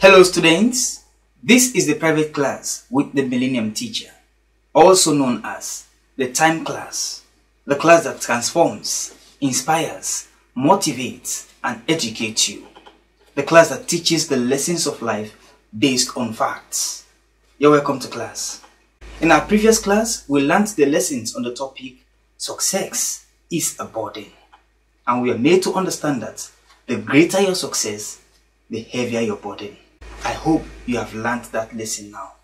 Hello students, this is the private class with the Millennium Teacher, also known as the Time Class, the class that transforms, inspires, motivates and educates you, the class that teaches the lessons of life based on facts. You're welcome to class. In our previous class, we learned the lessons on the topic success is a burden, and we are made to understand that the greater your success, the heavier your burden. I hope you have learned that lesson now.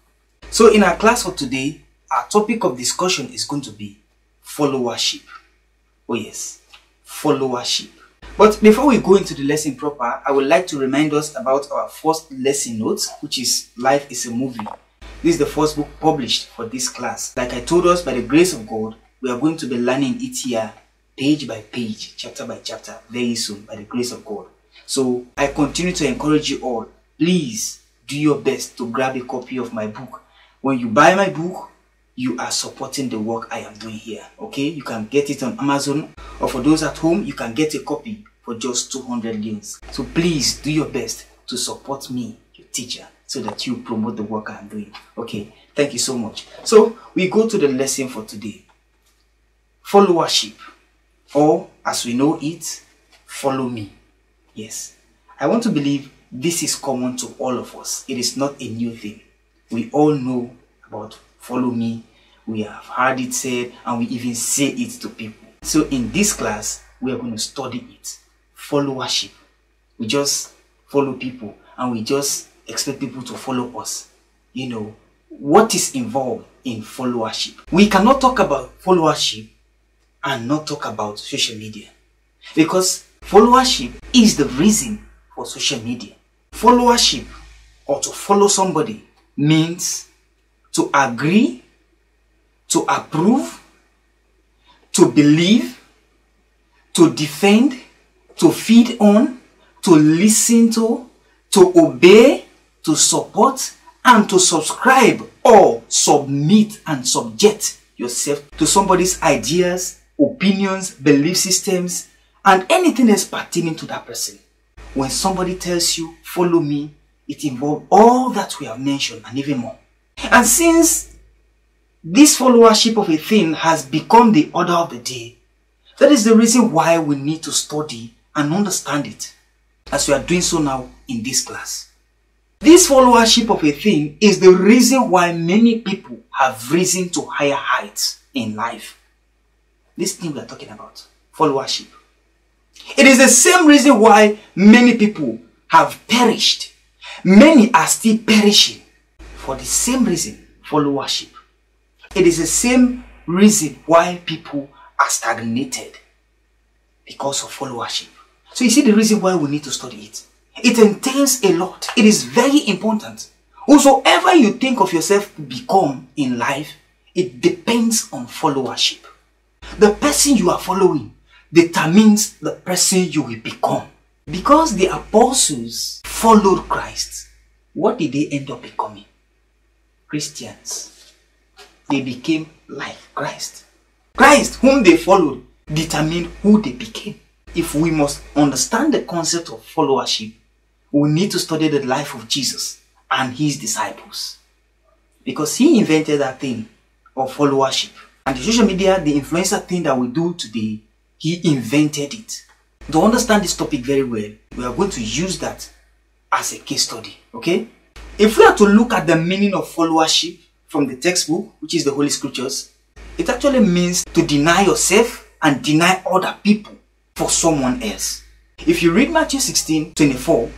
So in our class for today, our topic of discussion is going to be followership. Oh yes, followership. But before we go into the lesson proper, I would like to remind us about our first lesson notes, which is Life is a Movie. This is the first book published for this class. Like I told us, by the grace of God, we are going to be learning it here page by page, chapter by chapter, very soon by the grace of God. So I continue to encourage you all, please do your best to grab a copy of my book. When you buy my book, you are supporting the work I am doing here. Okay, you can get it on Amazon, or for those at home, you can get a copy for just 200 links. So please do your best to support me, your teacher, so that you promote the work I am doing. Okay, thank you so much. So we go to the lesson for today. Followership, or as we know it, follow me. Yes, I want to believe this is common to all of us. It is not a new thing. We all know about follow me. We have heard it said, and we even say it to people. So in this class, we are going to study it. Followership. We just follow people and we just expect people to follow us. You know, what is involved in followership? We cannot talk about followership and not talk about social media, because followership is the reason for social media. Followership, or to follow somebody, means to agree, to approve, to believe, to defend, to feed on, to listen to obey, to support, and to subscribe or submit and subject yourself to somebody's ideas, opinions, belief systems, and anything that's pertaining to that person. When somebody tells you, follow me, it involves all that we have mentioned and even more. And since this followership of a thing has become the order of the day, that is the reason why we need to study and understand it, as we are doing so now in this class. This followership of a thing is the reason why many people have risen to higher heights in life. This thing we are talking about, followership. It is the same reason why many people have perished. Many are still perishing for the same reason, followership. It is the same reason why people are stagnated, because of followership. So you see the reason why we need to study it. It entails a lot. It is very important. Whosoever you think of yourself to become in life, it depends on followership. The person you are following determines the person you will become. Because the apostles followed Christ, what did they end up becoming? Christians. They became like Christ. Christ, whom they followed, determined who they became. If we must understand the concept of followership, we need to study the life of Jesus and his disciples, because he invented that thing of followership. And the social media, the influencer thing that we do today, he invented it. To understand this topic very well, we are going to use that as a case study, okay? If we are to look at the meaning of followership from the textbook, which is the Holy Scriptures, it actually means to deny yourself and deny other people for someone else. If you read Matthew 16:24,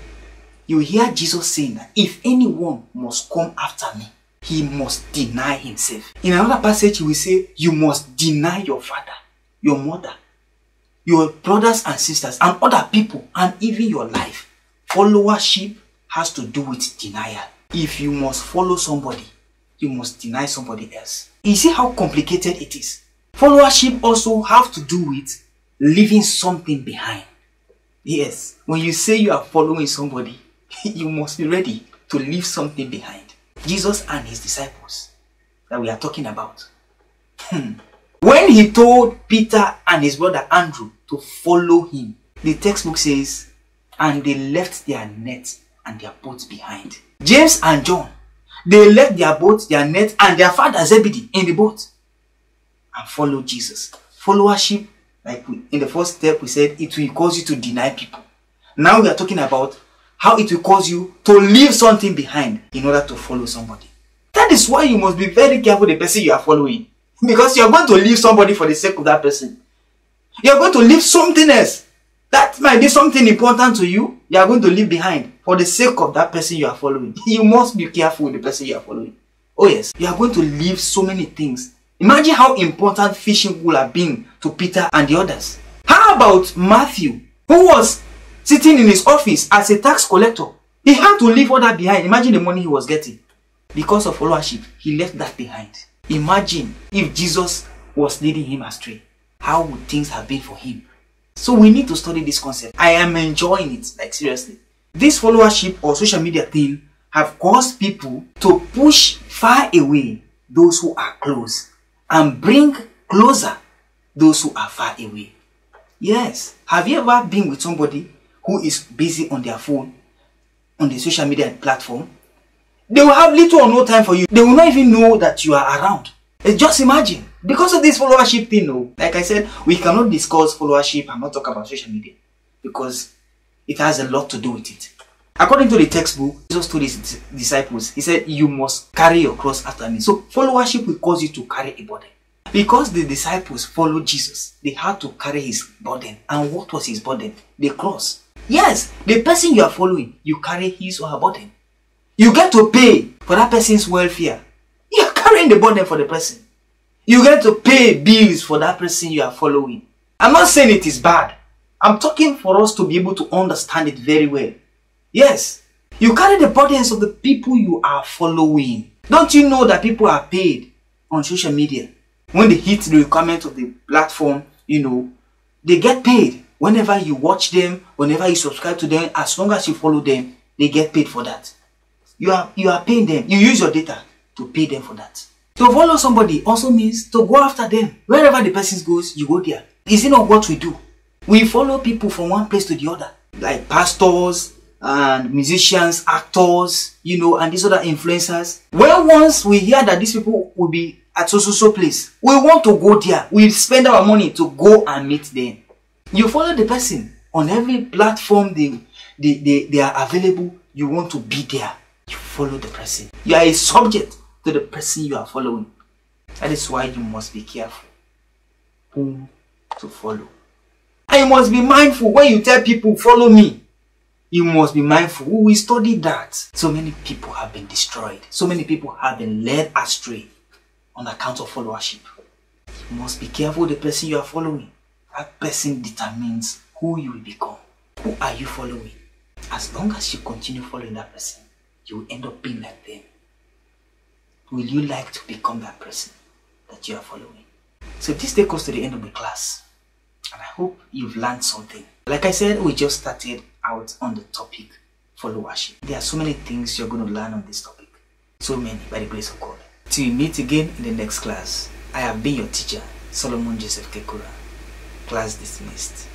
you hear Jesus saying that if anyone must come after me, he must deny himself. In another passage, he will say, you must deny your father, your mother, your brothers and sisters, and other people, and even your life. Followership has to do with denial. If you must follow somebody, you must deny somebody else. You see how complicated it is. Followership also have to do with leaving something behind. Yes, when you say you are following somebody, you must be ready to leave something behind. Jesus and his disciples that we are talking about. When he told Peter and his brother Andrew to follow him, the textbook says, and they left their nets and their boats behind. James and John, they left their boat, their net, and their father Zebedee in the boat and followed Jesus. Followership, like in the first step we said, it will cause you to deny people. Now we are talking about how it will cause you to leave something behind in order to follow somebody. That is why you must be very careful the person you are following. Because you are going to leave somebody for the sake of that person. You are going to leave something else. That might be something important to you. You are going to leave behind for the sake of that person you are following. You must be careful with the person you are following. Oh yes, you are going to leave so many things. Imagine how important fishing would have been to Peter and the others. How about Matthew, who was sitting in his office as a tax collector? He had to leave all that behind. Imagine the money he was getting. Because of followership, he left that behind. Imagine if Jesus was leading him astray. How would things have been for him? So we need to study this concept. I am enjoying it, like seriously. This followership or social media thing have caused people to push far away those who are close and bring closer those who are far away. Yes. Have you ever been with somebody who is busy on their phone, on the social media platform? They will have little or no time for you. They will not even know that you are around. Just imagine. Because of this followership thing, no. Like I said, we cannot discuss followership and not talk about social media. Because it has a lot to do with it. According to the textbook, Jesus told his disciples, he said, you must carry your cross after me. So followership will cause you to carry a burden. Because the disciples followed Jesus, they had to carry his burden. And what was his burden? The cross. Yes, the person you are following, you carry his or her burden. You get to pay for that person's welfare. You are carrying the burden for the person. You get to pay bills for that person you are following. I'm not saying it is bad. I'm talking for us to be able to understand it very well. Yes, you carry the burdens of the people you are following. Don't you know that people are paid on social media? When they hit the requirement of the platform, you know, they get paid. Whenever you watch them, whenever you subscribe to them, as long as you follow them, they get paid for that. You are paying them. You use your data to pay them for that. To follow somebody also means to go after them. Wherever the person goes, you go there. Is it not what we do? We follow people from one place to the other. Like pastors and musicians, actors, you know, and these other influencers. When once we hear that these people will be at so place, we want to go there. We spend our money to go and meet them. You follow the person on every platform they are available. You want to be there. You follow the person. You are a subject to the person you are following. That is why you must be careful whom to follow. And you must be mindful when you tell people, follow me. You must be mindful. We will study that. So many people have been destroyed. So many people have been led astray on account of followership. You must be careful the person you are following. That person determines who you will become. Who are you following? As long as you continue following that person, you will end up being like them. Will you like to become that person that you are following? So this takes us to the end of the class. And I hope you've learned something. Like I said, we just started out on the topic followership. There are so many things you're going to learn on this topic. So many, by the grace of God. Till we meet again in the next class, I have been your teacher, Solomon Joseph Kekura. Class dismissed.